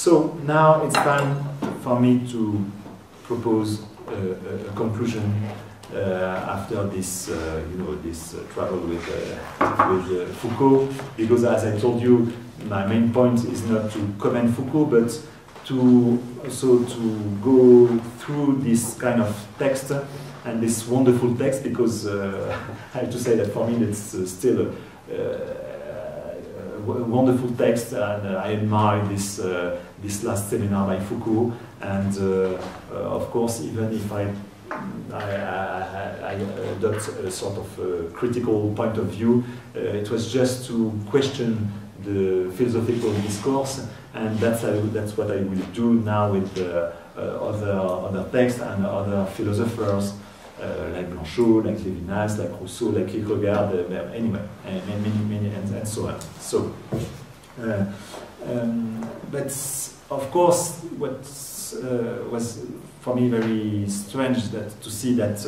So now it's time for me to propose a conclusion after this, this travel with Foucault, because as I told you, my main point is not to commend Foucault, but to also to go through this kind of text and this wonderful text, because I have to say that for me it's still a wonderful text, and I admire this this last seminar by Foucault, and of course, even if I adopt a sort of critical point of view, it was just to question the philosophical discourse, and that's what I will do now with other texts and other philosophers like Blanchot, like Lévinas, like Rousseau, like Kierkegaard, anyway, many, and so on. So, but of course, what was for me very strange to see that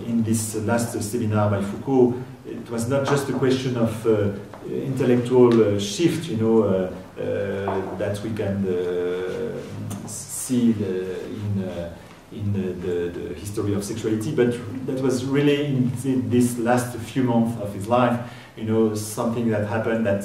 in this last seminar by Foucault, it was not just a question of intellectual shift, that we can see in the history of sexuality, but that was really in this last few months of his life, something that happened that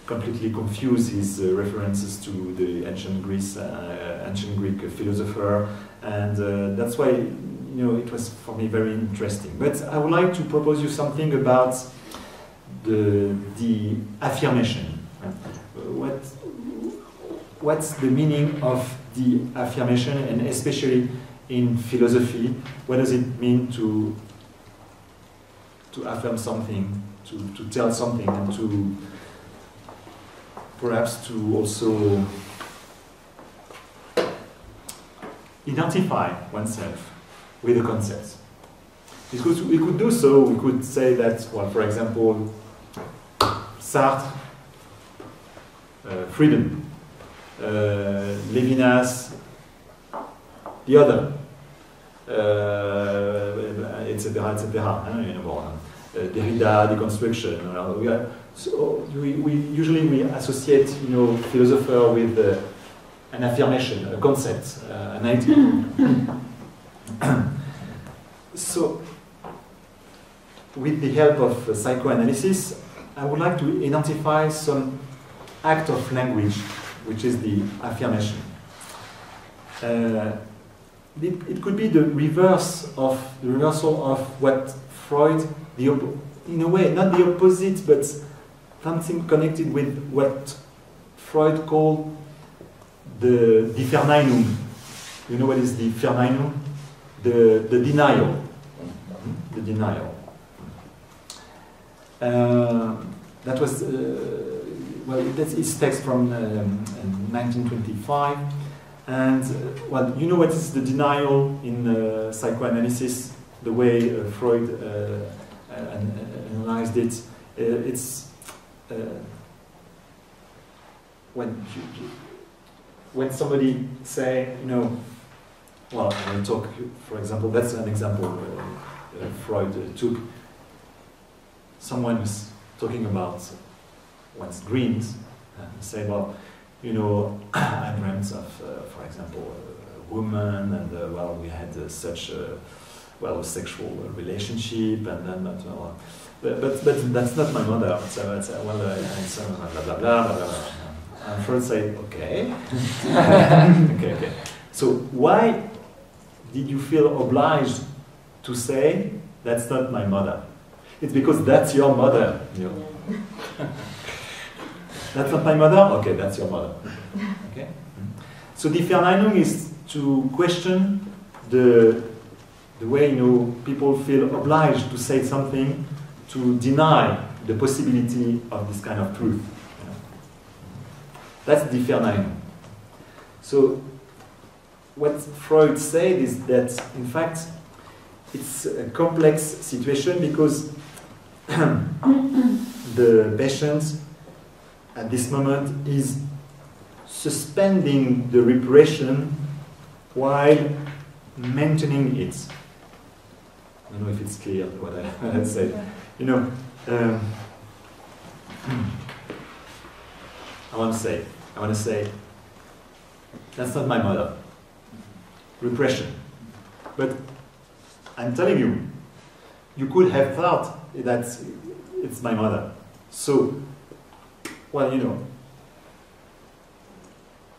completely confused his references to the ancient Greek philosopher, and that's why it was for me very interesting. But I would like to propose you something about the affirmation. What's the meaning of the affirmation, and especially in philosophy, what does it mean to affirm something, to tell something, and to perhaps to also identify oneself with a concept? Because we could do so, we could say that, well, for example, Sartre, freedom, Lévinas, the other, etc., etc. Derrida, deconstruction. So we usually associate, philosopher with an affirmation, a concept, an idea. So, with the help of psychoanalysis, I would like to identify some act of language, which is the affirmation. It could be the reversal of what Freud, in a way, not the opposite, but something connected with what Freud called the Verneinung. You know what is the Verneinung? The denial. The denial. That was, that's his text from 1925. And, you know what is the denial in psychoanalysis, the way Freud analyzed it? It's when somebody say, well, I will talk, for example, that's an example Freud took. Someone was talking about what's dreams, and say, well, I dreamt of, for example, a woman, and well, we had such a sexual relationship, and then, but that's not my mother. So it's well, blah blah blah blah blah. And Freud said, okay, okay. So why did you feel obliged to say that's not my mother? It's because that's your mother. That's not my mother? Okay, that's your mother. Okay. So the Verneinung is to question the way people feel obliged to say something, to deny the possibility of this kind of truth. That's the Verneinung. So what Freud said is that, in fact, it's a complex situation because the patient at this moment is suspending the repression while maintaining it. I don't know if it's clear what I said. I want to say, that's not my mother. Repression. But I'm telling you, you could have thought that it's my mother. So, well, you know,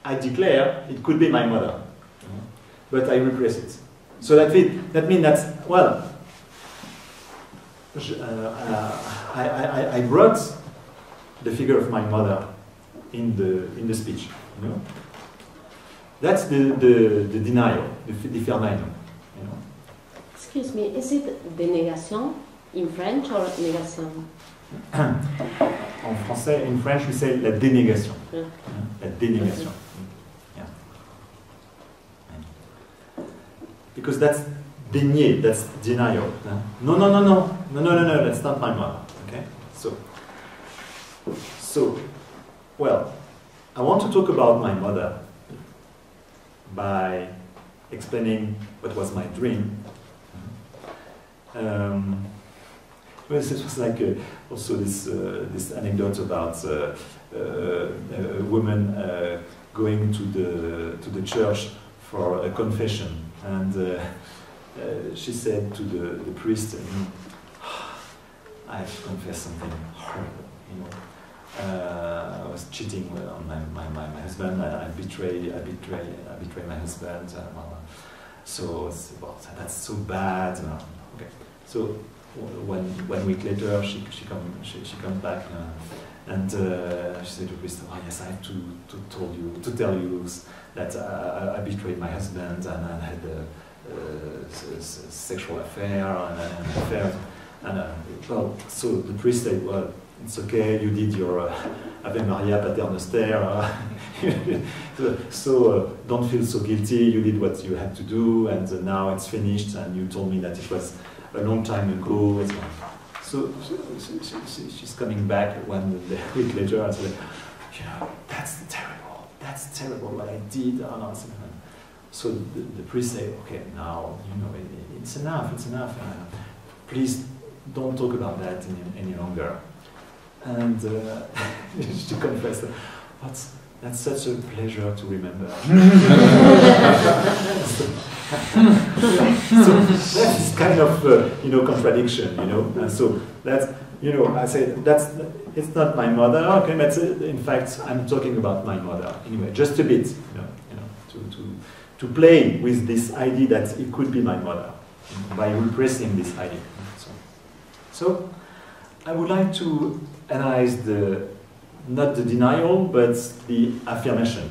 I declare it could be my mother, but I repress it. So that means that, well, I brought the figure of my mother in the speech. You know, that's the denial, the Affirmation. You know. Excuse me, is it dénégation in French or négation? En français, in French, we say la dénégation. Yeah. La dénégation. Yeah. Because that's dénier, that's denial. No, that's not my mother. Okay? So, well, I want to talk about my mother by explaining what was my dream. Well, it was like also this anecdote about a woman going to the church for a confession, and she said to the priest, "I have to confess something horrible. You know, I was cheating on my husband. I betray my husband. So that's so bad." Okay, so. 1 week later, she comes back and she said to Christ, "Oh yes, I have to tell you that I betrayed my husband and I had a sexual affair and well, so the priest said, well, it's okay, you did your Ave Maria Pater Noster, so don't feel so guilty. You did what you had to do, and now it's finished. And you told me that it was a long time ago." So she's coming back 1 week later and said, "You know, that's terrible what I did." So the priest said, "Okay, now, you know, it's enough. Please don't talk about that any longer." And she confessed, "That's such a pleasure to remember." So that's kind of you know, contradiction, you know. And so that's, you know, I say it's not my mother. Okay, but in fact I'm talking about my mother anyway, just a bit, you know, to play with this idea that it could be my mother, by repressing this idea. So I would like to analyze not the denial, but the affirmation.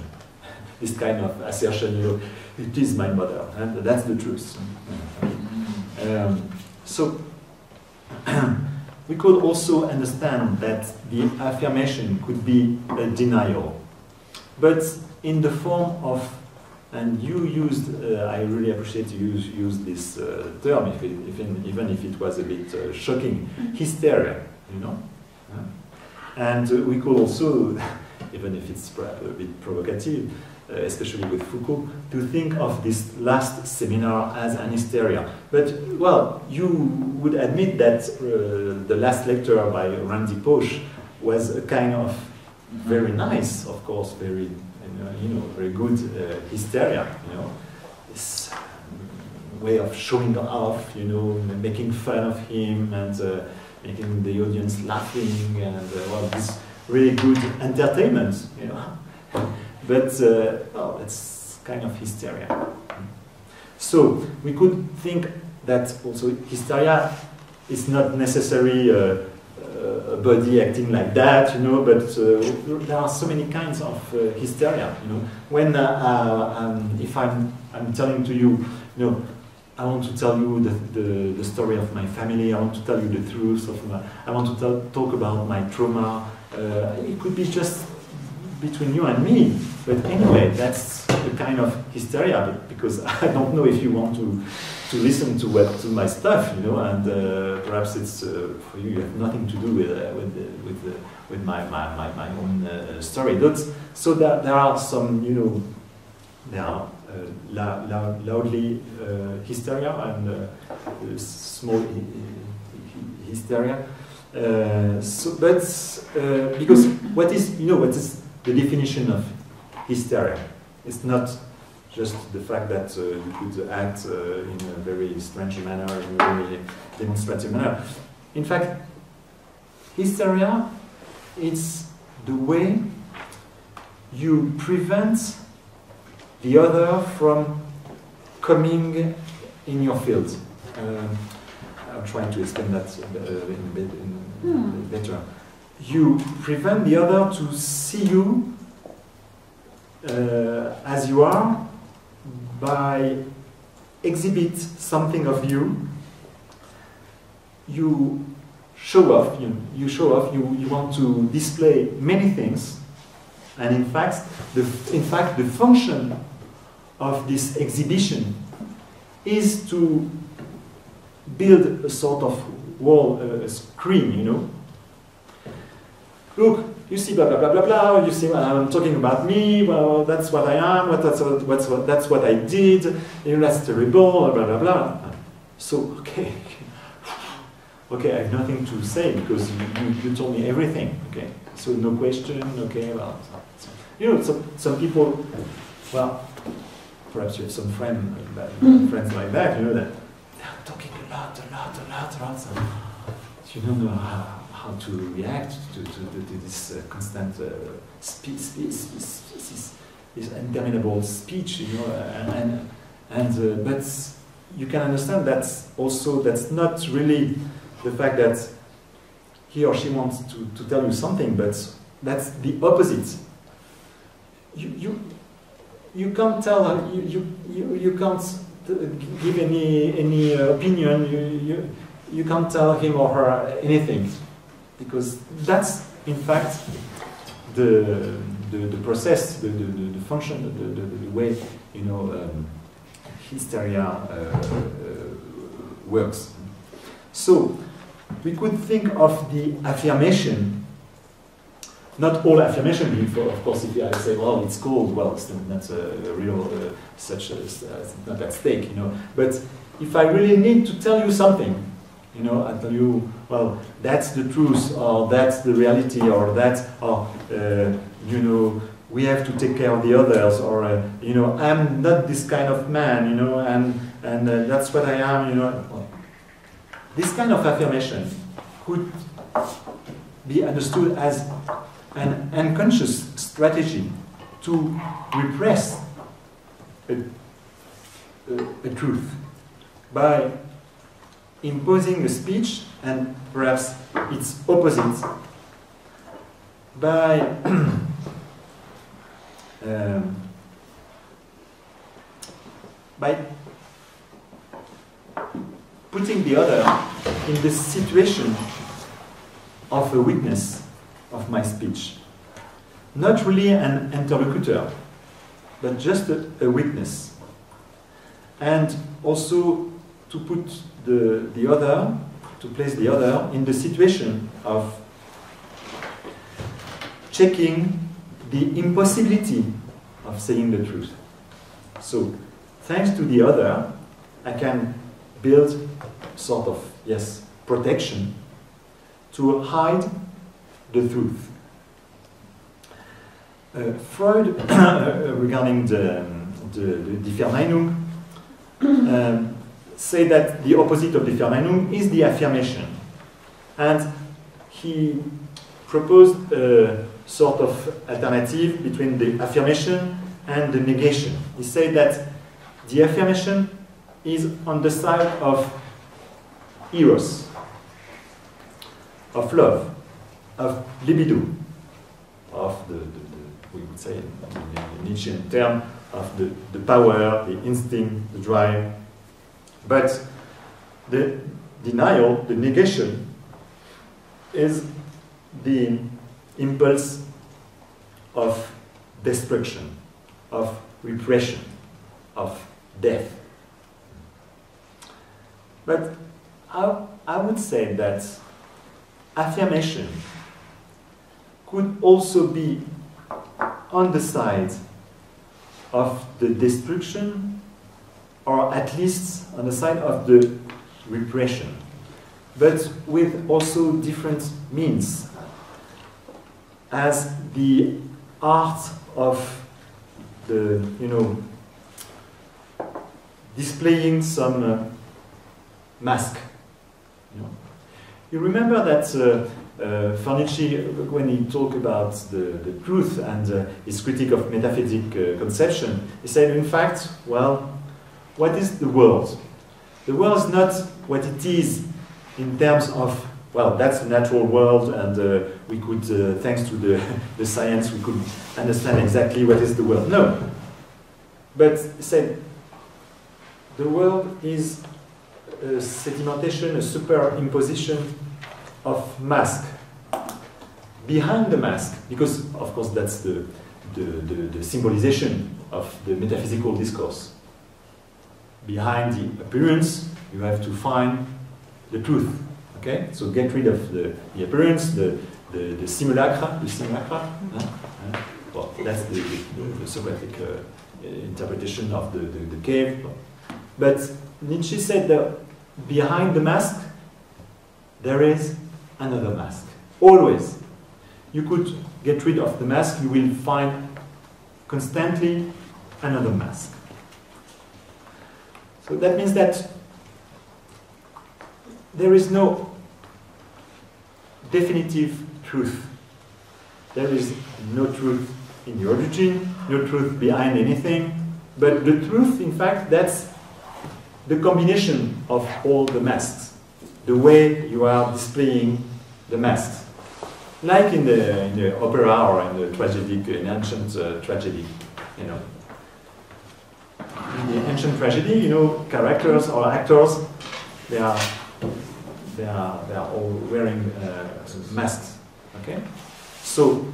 This kind of assertion, you know, it is my mother, and that's the truth. So we could also understand that the affirmation could be a denial, but in the form of, and you used, I really appreciate you used this term, even if it was a bit shocking, hysteria, you know. And we could also, even if it's perhaps a bit provocative, especially with Foucault, to think of this last seminar as an hysteria. But, well, you would admit that the last lecture by Randy Pausch was a kind of very nice, of course, very, you know, very good hysteria, you know. This way of showing off, you know, making fun of him and making the audience laughing, and well, this really good entertainment, you know. But well, it's kind of hysteria. So we could think that also hysteria is not necessarily a body acting like that, you know. But there are so many kinds of hysteria, you know. When if I'm telling to you, you know, I want to tell you the story of my family. I want to tell you the truth of I want to talk about my trauma. It could be just between you and me, but anyway, that's the kind of hysteria. Because I don't know if you want to listen to my stuff, you know, and perhaps it's for you. You have nothing to do with my own story. So there are some, you know, there are loudly hysteria and small hysteria. But because what is the definition of hysteria. It's not just the fact that you could act in a very strange manner, in a very demonstrative manner. In fact, hysteria, it's the way you prevent the other from coming in your field. I'm trying to explain that better. You prevent the other to see you as you are by exhibit something of you. You show off. You show off. You want to display many things, and in fact, the function of this exhibition is to build a sort of wall, a screen, you know. Look, you see blah blah blah blah blah. You see I'm talking about me. Well, that's what I am. That's what I did. You know, that's terrible. Blah blah blah. So okay, okay, I have nothing to say because you told me everything. Okay, so no question. Okay, well, you know, some people, well, perhaps you have some friends like that. You know that they're talking a lot. So you don't know how to react to this constant this interminable speech, you know, but you can understand that also that's not really the fact that he or she wants to tell you something, but that's the opposite. You can't tell you can't give any opinion. You can't tell him or her anything. Because that's, in fact, the process, the function, the way, you know, hysteria works. So, we could think of the affirmation, not all affirmation, of course, if I say, well, it's cold, well, it's not a real, it's not at stake, you know. But if I really need to tell you something, you know, I tell you, well, that's the truth, or that's the reality, or that's, you know, we have to take care of the others, or, you know, I'm not this kind of man, you know, and that's what I am, you know. Well, this kind of affirmation could be understood as an unconscious strategy to repress a truth by imposing a speech and perhaps its opposite by putting the other in the situation of a witness of my speech. Not really an interlocutor, but just a witness. And also to put the other, to place the other in the situation of checking the impossibility of saying the truth. So, thanks to the other, I can build sort of, yes, protection to hide the truth. Freud, regarding the Differmeinung, say that the opposite of Differmeinung is the affirmation. And he proposed a sort of alternative between the affirmation and the negation. He said that the affirmation is on the side of eros, of love, of libido, of we would say in Nietzschean term, of the power, the instinct, the drive. But the denial, the negation, is the impulse of destruction, of repression, of death. But I would say that affirmation could also be on the side of the destruction, or at least on the side of the repression, but with also different means. As the art of the, displaying some mask. You remember that for Nietzsche, when he talked about the truth and his critique of metaphysic conception, he said, in fact, well, what is the world? The world is not what it is in terms of, well, that's the natural world, and we could, thanks to the science, we could understand exactly what is the world. No. But he said, the world is a sedimentation, a superimposition of mask. Behind the mask, because of course that's the symbolization of the metaphysical discourse. Behind the appearance, you have to find the truth. Okay, so get rid of the appearance, the simulacra, well, that's the Socratic interpretation of the cave. But Nietzsche said that behind the mask, there is another mask. Always. You could get rid of the mask, you will find constantly another mask. So that means that there is no definitive truth. There is no truth in the origin, no truth behind anything, but the truth, in fact, that's the combination of all the masks, the way you are displaying the masks. Like in the opera or in the tragedy, in ancient tragedy, In the ancient tragedy, characters or actors, they are all wearing masks. Okay, so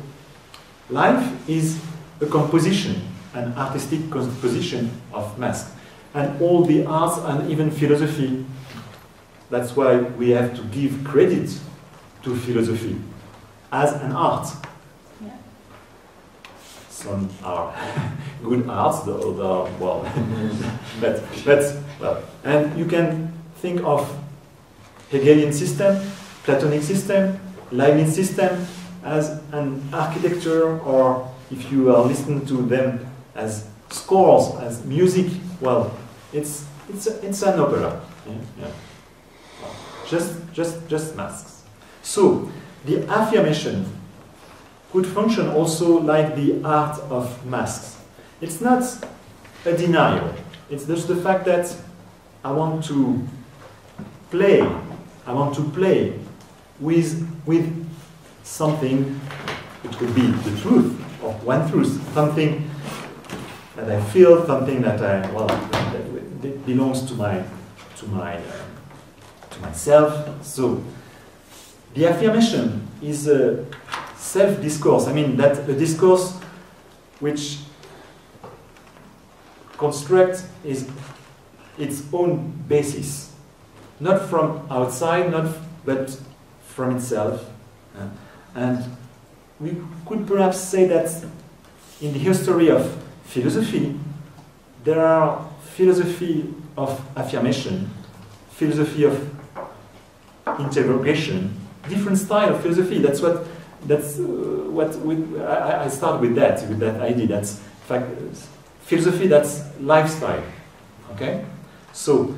life is a composition, an artistic composition of masks, and all the arts and even philosophy. That's why we have to give credit to philosophy as an art. Yeah. Some are good arts, the other, well, but well, and you can think of Hegelian system, Platonic system, Leibniz system as an architecture, or if you are listening to them as scores, as music, well, it's an opera. Yeah. Just masks. So the affirmation could function also like the art of masks. It's not a denial. It's just the fact that I want to play with something. It could be the truth, or one truth, something that I feel, something that that belongs to myself. So the affirmation is a self-discourse. I mean, that a discourse which constructs its own basis, not from outside, but from itself. And we could perhaps say that in the history of philosophy, there are philosophy of affirmation, philosophy of interrogation, different style of philosophy. I start with that idea. That's in fact philosophy. That's lifestyle. Okay, so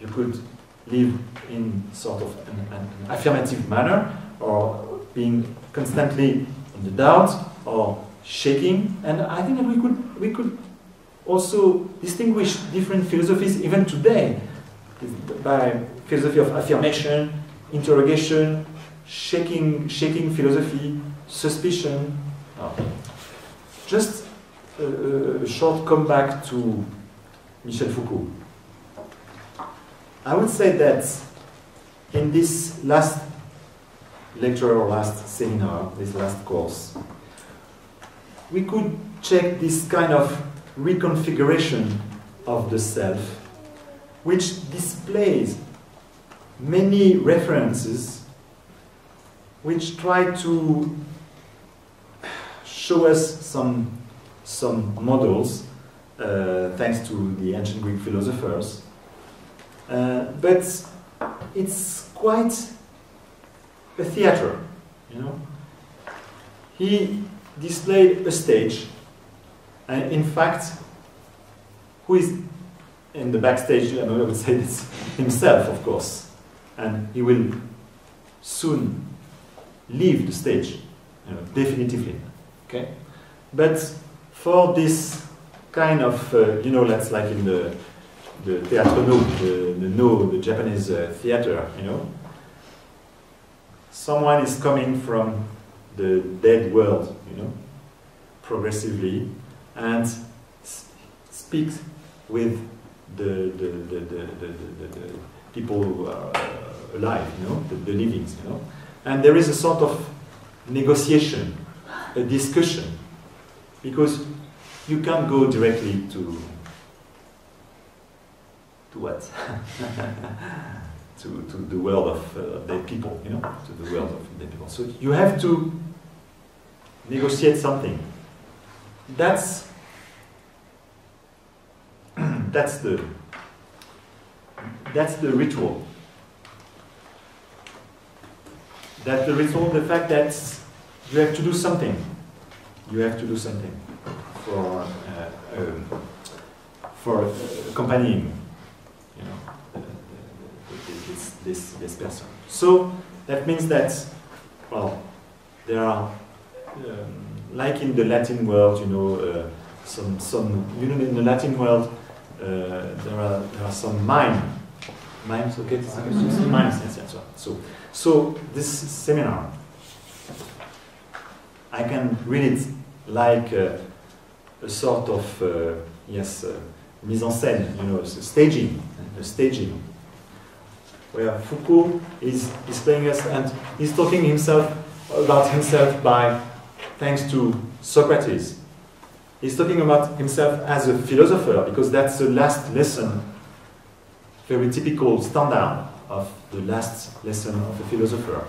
you could live in sort of an affirmative manner, or being constantly in the doubt, or shaking. And I think that we could also distinguish different philosophies even today by philosophy of affirmation, interrogation, shaking philosophy, suspicion. Just a short comeback to Michel Foucault. I would say that in this last lecture or last seminar, this last course, we could check this kind of reconfiguration of the self, which displays many references which try to show us some models, thanks to the ancient Greek philosophers. But it's quite a theater, He displayed a stage, and in fact, who is in the backstage? I would say it's himself, of course, and he will soon leave the stage, definitively. Okay, but for this kind of, that's like in the Théâtre No, the Japanese theater, someone is coming from the dead world, progressively, and speaks with the people who are alive, the livings, and there is a sort of negotiation, a discussion, because you can't go directly to what? to the world of dead people, to the world of dead people. So you have to negotiate something. That's the ritual. That's the ritual. The fact that you have to do something. You have to do something for accompanying, this person. So that means that, well, there are like in the Latin world, some in the Latin world, there are some mimes, okay, mimes, yes. So this seminar, I can read it like a sort of mise en scène, staging, where Foucault is displaying us, and he's talking about himself thanks to Socrates. He's talking about himself as a philosopher, because that's the last lesson, very typical standard of the last lesson of a philosopher.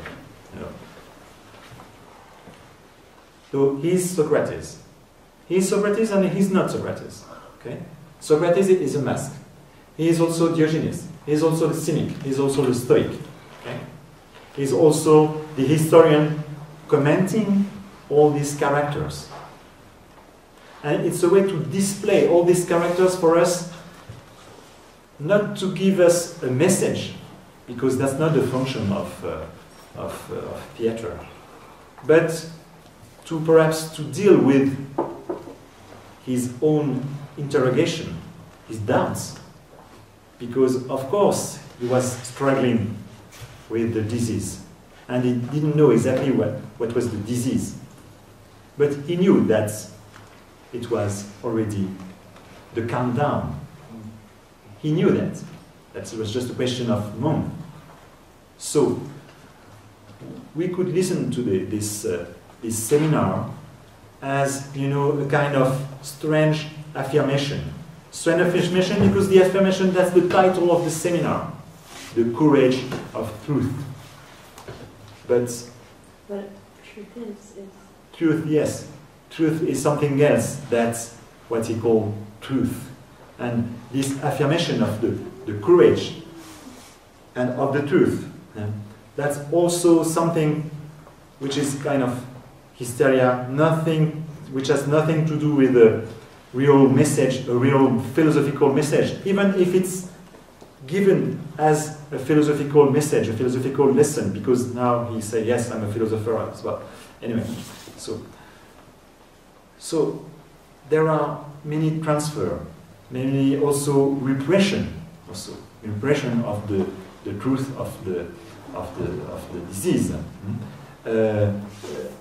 So he's Socrates. He's Socrates and he's not Socrates. Okay? Socrates is a mask. He is also Diogenes. He is also the cynic. He is also the stoic. Okay? He is also the historian commenting all these characters. And it's a way to display all these characters for us, not to give us a message, because that's not the function of theater, but to perhaps to deal with his own interrogation, his doubts, because of course he was struggling with the disease, and he didn't know exactly what was the disease, but he knew that it was already the countdown. He knew that it was just a question of month. So we could listen to this seminar as, a kind of strange affirmation. Strange affirmation because the affirmation, that's the title of the seminar, the courage of truth. But truth is... Truth, yes. Truth is something else. That's what he called truth. And this affirmation of the courage and of the truth, that's also something which is kind of hysteria, which has nothing to do with a real message, a real philosophical message, even if it's given as a philosophical message, a philosophical lesson, because now he said, yes, I'm a philosopher as well. Anyway, so there are many transfer, many also repression of the truth of the disease,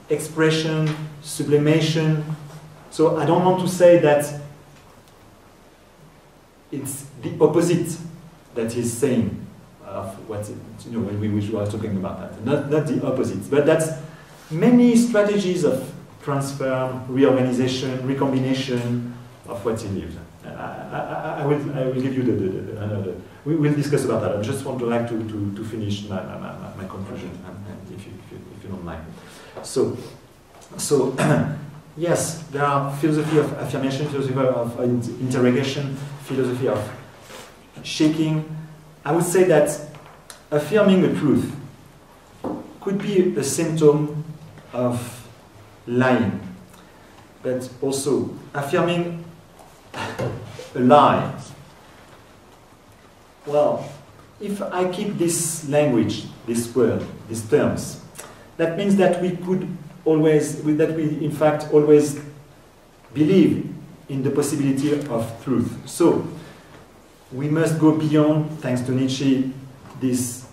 expression, sublimation. So I don't want to say that it's the opposite that he's saying of what when we were talking about that. Not the opposite, but that's many strategies of transfer, reorganization, recombination of what he lived. I will give you another. We will discuss about that. I just want to finish my conclusion, if you don't mind. So yes, there are philosophy of affirmation, philosophy of interrogation, philosophy of shaking. I would say that affirming a truth could be a symptom of lying. but also affirming a lie. Well, if I keep this language, this word, these terms, that means that we could always, that we in fact always believe in the possibility of truth. So, we must go beyond, thanks to Nietzsche, this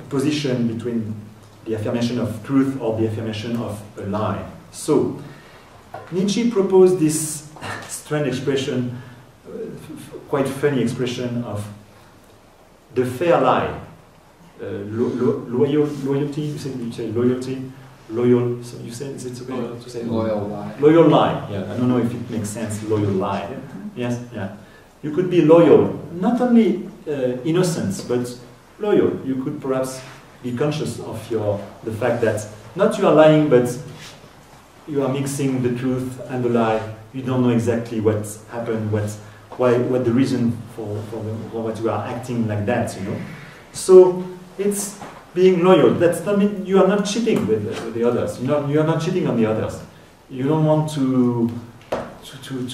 position between the affirmation of truth or the affirmation of a lie. So, Nietzsche proposed this strange expression, quite funny expression of the fair lie. Loyalty, you say loyalty? Loyal, so you say, is it okay to say? Loyal lie. Loyal lie, yeah. I don't know if it makes sense, loyal lie. Yes, yeah. You could be loyal, not only innocent, but loyal. You could perhaps be conscious of the fact that not you are lying, but you are mixing the truth and the lie. You don't know exactly what happened, what the reason for what you are acting like that, you know. So it's being loyal. That's not mean you are not cheating with the others. You are not cheating on the others. You don't want to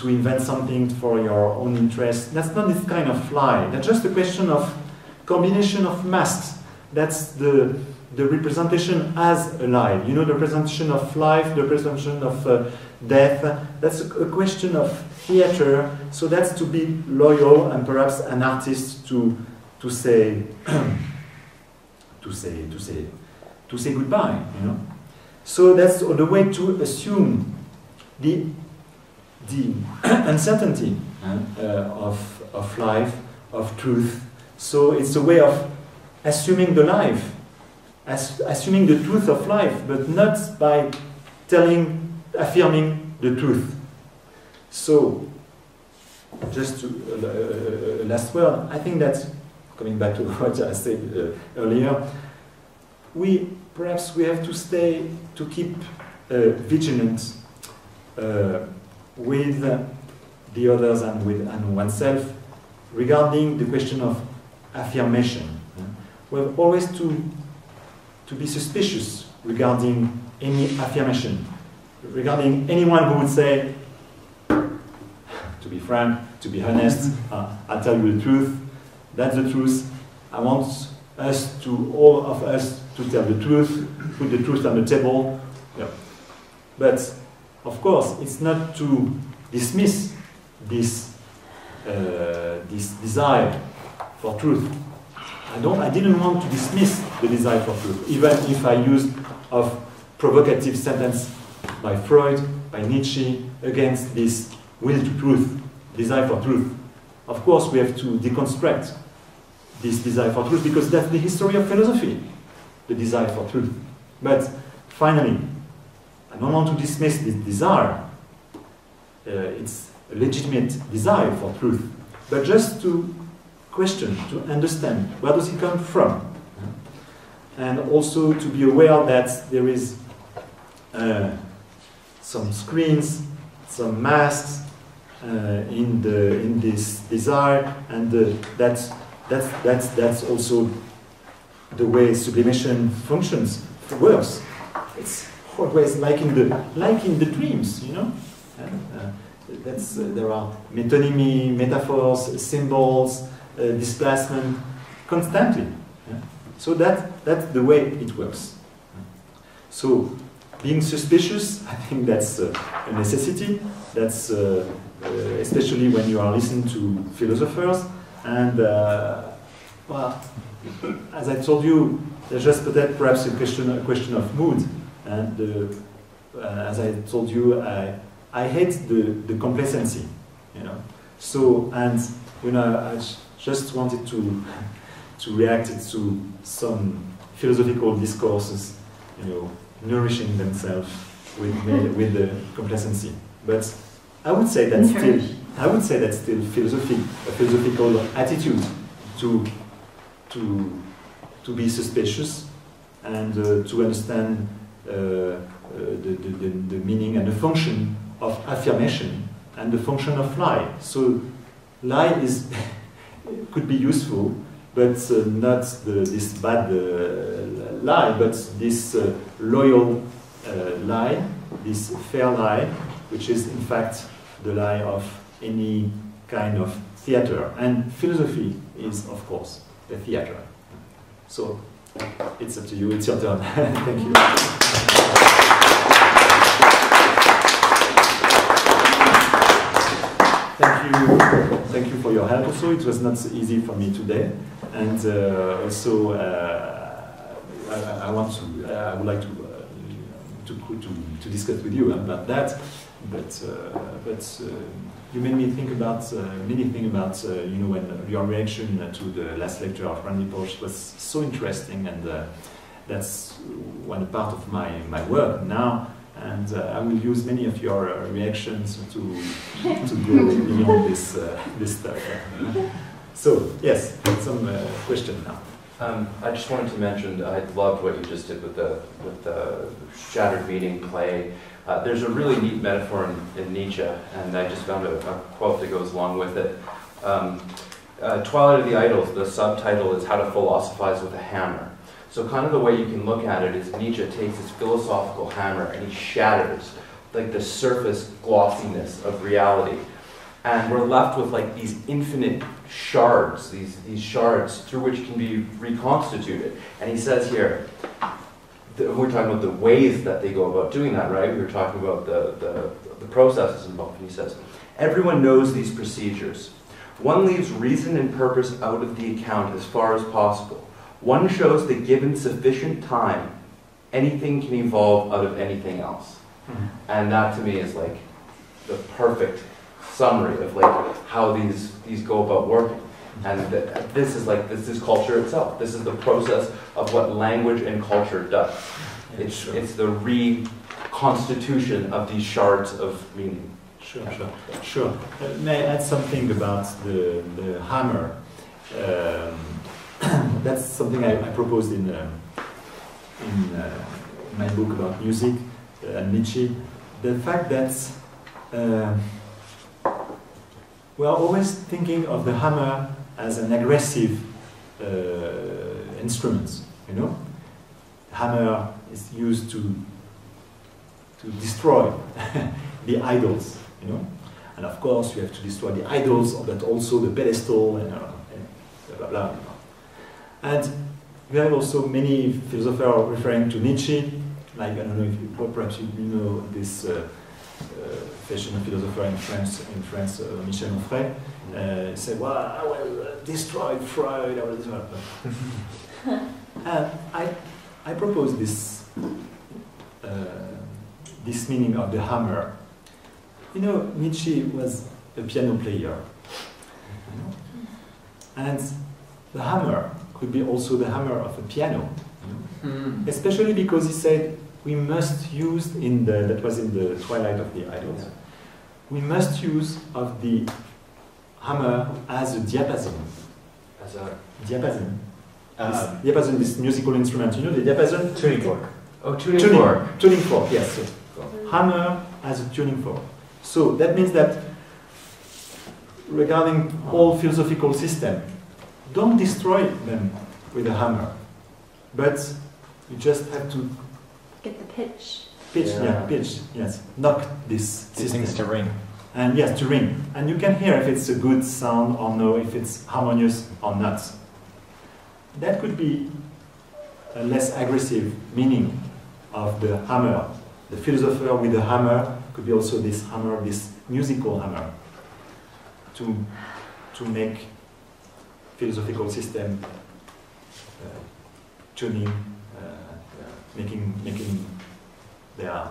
invent something for your own interest. That's not this kind of lie. That's just a question of combination of masks. That's the representation as a lie. You know, the representation of life, the representation of death. That's a question of theater. So that's to be loyal and perhaps an artist to say to say goodbye. You know. So that's the way to assume the uncertainty of life, of truth. So it's a way of assuming the life, assuming the truth of life, but not by affirming the truth. So, just to last word, I think that, coming back to what I said earlier, perhaps we have to keep vigilant with the others and oneself regarding the question of affirmation. We have always to be suspicious regarding any affirmation, regarding anyone who would say, to be frank, to be honest, I'll tell you the truth, that's the truth, I want all of us to tell the truth, put the truth on the table. Yeah. But, of course, it's not to dismiss this desire for truth. I didn't want to dismiss the desire for truth, even if I used of provocative sentence by Freud, by Nietzsche, against this will to truth, desire for truth. Of course, we have to deconstruct this desire for truth, because that's the history of philosophy, the desire for truth. But finally, I don't want to dismiss this desire. It's a legitimate desire for truth, but just to question, to understand where does it come from, and also to be aware that there is some screens, some masks in this desire, and that's also the way sublimation functions, works. It's always like in the dreams, you know. There are metonymy, metaphors, symbols, displacement, constantly. Yeah? So that's the way it works. So being suspicious, I think that's a necessity. That's especially when you are listening to philosophers. And well, as I told you, there's just perhaps a question of mood. And as I told you, I hate the complacency, you know. So, and you know, I just wanted to react to some philosophical discourses, you know, nourishing themselves with the complacency. But I would say that's still a philosophical attitude to be suspicious and to understand the meaning and the function of affirmation and the function of lie. So lie could be useful, but not this bad lie, but this loyal lie, this fair lie, which is in fact the lie of any kind of theater. And philosophy is, of course, the theater. So it's up to you, it's your turn. Thank you. Thank you for your help also. It was not so easy for me today. And also I would like to discuss with you about that. But you made me think about many things about you know, when your reaction to the last lecture of Randy Porsche was so interesting, and that's one part of my work now. And I will use many of your reactions to go beyond this stuff. So yes, some question now. I just wanted to mention I loved what you just did with the shattered meaning play. There's a really neat metaphor in Nietzsche, and I just found a quote that goes along with it. Twilight of the Idols, the subtitle is How to Philosophize with a Hammer. So kind of the way you can look at it is Nietzsche takes his philosophical hammer and he shatters like the surface glossiness of reality. And we're left with like these infinite shards, these shards through which can be reconstituted. And he says here, we're talking about the ways that they go about doing that, right? We were talking about the processes involved. And he says, everyone knows these procedures. One leaves reason and purpose out of the account as far as possible. One shows that given sufficient time, anything can evolve out of anything else. Mm-hmm. And that to me is like the perfect summary of like how these go about working. And this is culture itself. This is the process of what language and culture does. Yeah, it's the reconstitution of these shards of meaning. Sure. May I add something about the hammer? That's something I proposed in my book about music and Nietzsche. The fact that we are always thinking of the hammer as an aggressive instrument, you know? The hammer is used to destroy the idols, you know? And of course you have to destroy the idols, but also the pedestal and blah, blah, blah. And we have also many philosophers referring to Nietzsche, like, I don't know if you, perhaps you know this fashion philosopher in France, Michel Onfray, said, well, I will destroy Freud, I will destroy. And I propose this meaning of the hammer. You know, Nietzsche was a piano player, you know? And the hammer could be also the hammer of a piano, you know? Especially because he said we must use that was in the Twilight of the Idols. We must use of the hammer as a diapason. As a diapason. Diapason, this musical instrument. You know the diapason? Tuning fork. Oh, tuning fork. Tuning fork, yes. So, hammer as a tuning fork. So that means that regarding all philosophical system, don't destroy them with a hammer, but you just have to get the pitch. Pitch, yes. Knock this system. Things to ring. And yes, to ring. And you can hear if it's a good sound or no, if it's harmonious or not. That could be a less aggressive meaning of the hammer. The philosopher with the hammer could be also this hammer, this musical hammer, to make philosophical system tuning, making their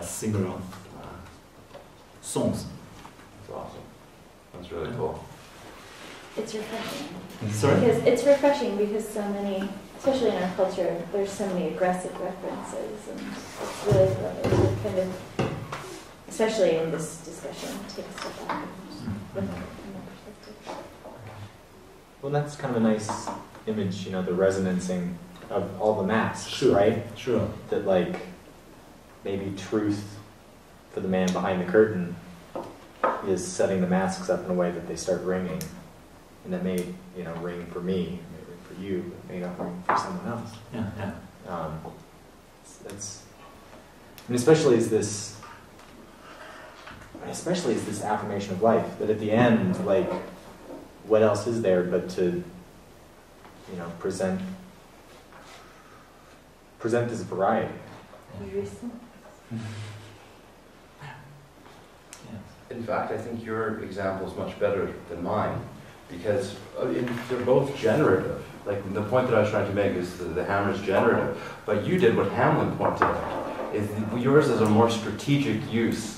singular songs. That's awesome. That's really cool. It's refreshing. Sorry? Because it's refreshing because so many, especially in our culture, there's so many aggressive references, and it's really lovely to kind of, especially in this discussion, take a step back and look at it from that perspective. Well, that's kind of a nice image, you know, the resonancing of all the masks, Sure. right? Sure. That, like, maybe truth for the man behind the curtain is setting the masks up in a way that they start ringing. And that may, you know, ring for me, may ring for you, but may not ring for someone else. Yeah. It's, and especially as this especially is this affirmation of life, that at the end, like, what else is there but to, you know, present this variety. In fact, I think your example is much better than mine, because they're both generative. Like, the point that I was trying to make is the hammer is generative, but you did what Hamlin pointed out. Yours is a more strategic use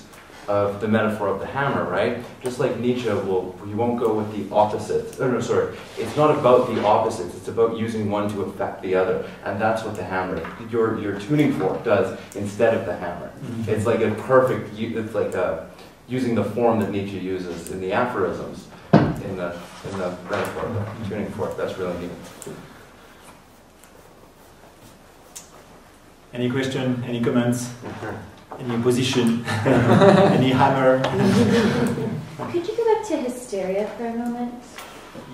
of the metaphor of the hammer, right? Just like Nietzsche you won't go with the opposites. Oh, no, sorry. It's not about the opposites. It's about using one to affect the other. And that's what the hammer, your tuning fork does instead of the hammer. Mm-hmm. It's like a perfect, it's like using the form that Nietzsche uses in the aphorisms, in the metaphor of the tuning fork. That's really neat. Any question, any comments? Any opposition? Any hammer? Could you go back to hysteria for a moment?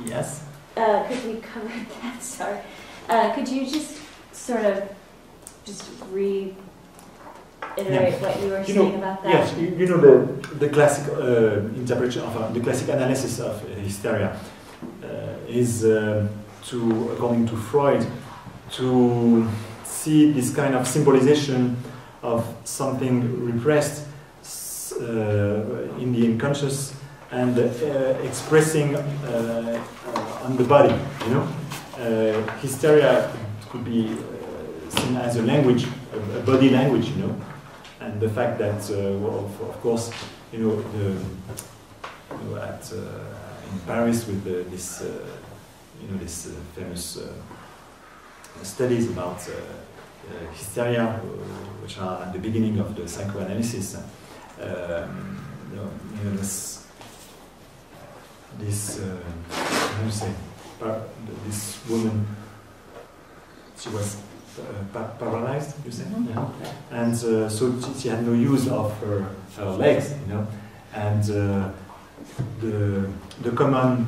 Yes. Because we covered that, sorry. Could you just sort of reiterate what you were saying about that? Yes, you know the classic interpretation of the classic analysis of hysteria is according to Freud, to see this kind of symbolization of something repressed in the unconscious and expressing on the body, you know. Hysteria could be seen as a language, a body language, you know, and the fact that, well, of course, you know, in Paris with this, you know, this famous studies about hysteria, which are at the beginning of the psychoanalysis. You know, this how do you say, this woman, she was paralyzed, you say? Yeah. And so she had no use of her legs, you know. And the common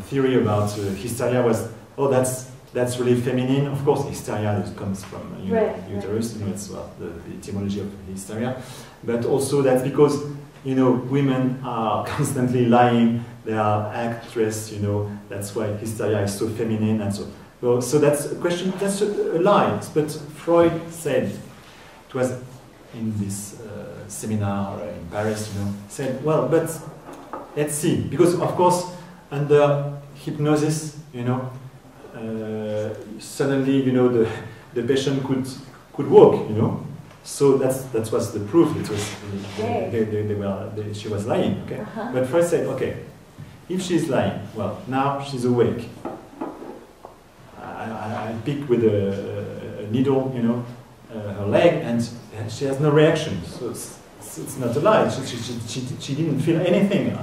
theory about hysteria was, oh, that's really feminine. Of course, hysteria comes from uterus, you know, it's the etymology of hysteria. But also that's because, you know, women are constantly lying, they are actresses, you know, that's why hysteria is so feminine and so. Well, so that's a question, that's a lie. But Freud said, it was in this seminar in Paris, you know, said, well, but let's see. Because, of course, under hypnosis, you know, suddenly, you know, the patient could walk, you know. So that was the proof. It was she was lying. Okay, but Freud said, okay, if she's lying, well, now she's awake. I pick with a needle, you know, her leg, and she has no reaction. So it's not a lie. She didn't feel anything.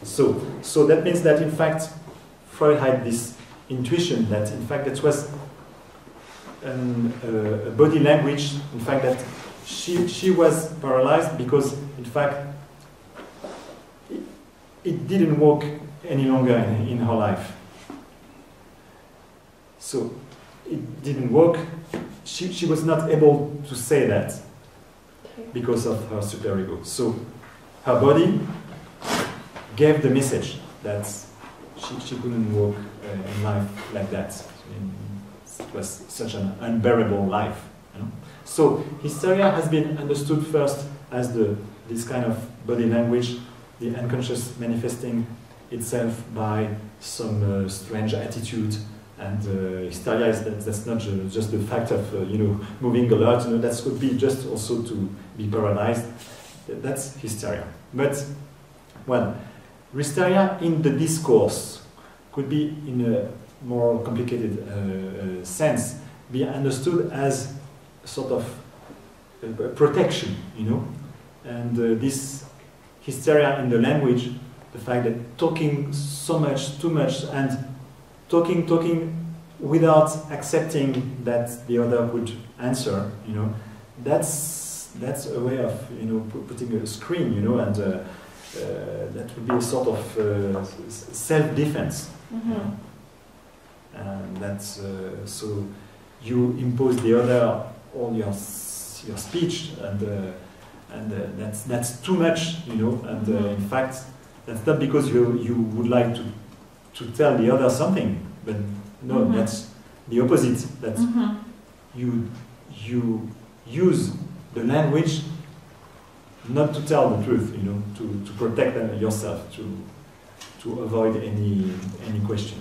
So that means that in fact Freud had this intuition that in fact that was a body language, in fact that she was paralyzed because in fact it didn't work any longer in her life. So it didn't work. She was not able to say that because of her superego. So her body gave the message that she couldn't walk in life like that. It was such an unbearable life. You know? So hysteria has been understood first as this kind of body language, the unconscious manifesting itself by some strange attitude. And hysteria that's not just the fact of you know, moving a lot. You know, that could be just also to be paralyzed. That's hysteria. But well, hysteria in the discourse could be, in a more complicated sense, be understood as a sort of protection, you know. And this hysteria in the language, the fact that talking so much, too much, and talking without accepting that the other would answer, you know, that's a way of, you know, putting a screen, you know, and that would be a sort of self-defense. Mm-hmm. You know? And that's so you impose the other all your speech, and and that's too much, you know. And in fact, that's not because you would like to tell the other something, but no, that's the opposite. That you use the language not to tell the truth, you know, to protect yourself, to avoid any question.